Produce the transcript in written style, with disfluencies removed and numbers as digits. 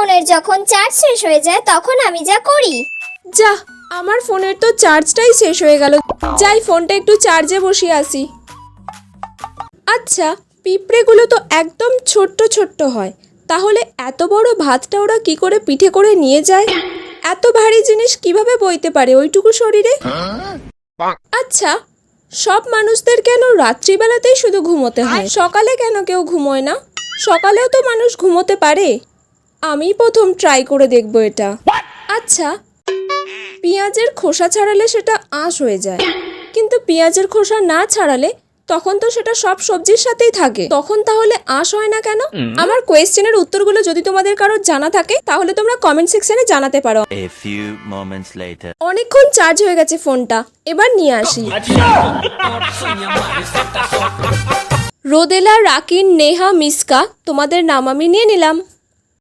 ফোনের যখন চার্জ শেষ হয়ে যায় তখন আমি যা করি। যা, আমার ফোনের তো চার্জটাই শেষ হয়ে গেল। যাই ফোনটা একটু চার্জে বসিয়ে আসি। আচ্ছা, পিঁপড়েগুলো তো একদম ছোট্ট ছোট্ট হয়, তাহলে এত বড় ভাতটা ওরা কি করে পিঠে করে নিয়ে যায়? এত ভারী জিনিস কিভাবে বইতে পারে ওইটুকু শরীরে? আচ্ছা, সব মানুষদের কেন রাত্রিবেলাতেই শুধু ঘুমোতে হয়, সকালে কেন কেউ ঘুমোয় না? সকালেও তো মানুষ ঘুমোতে পারে। আমি প্রথম ট্রাই করে দেখবো এটা। আচ্ছা, পেঁয়াজের খোসা ছাড়ালে সেটা আঁশ হয়ে যায়, কিন্তু পেঁয়াজের খোসা না ছাড়ালে তখন তো সেটা সব সবজির সাথেই থাকে, তখন তাহলে আঁশ হয় না কেন? আমার কোয়েশ্চেনের উত্তরগুলো যদি তোমাদের কারোর জানা থাকে তাহলে তোমরা কমেন্ট সেকশনে জানাতে পারো। A few moments later. অনেকক্ষণ চার্জ হয়ে গেছে ফোনটা, এবার নিয়ে আসি। রোদেলা, রাকিন, নেহা, মিসকা, তোমাদের নাম আমি নিয়ে নিলাম।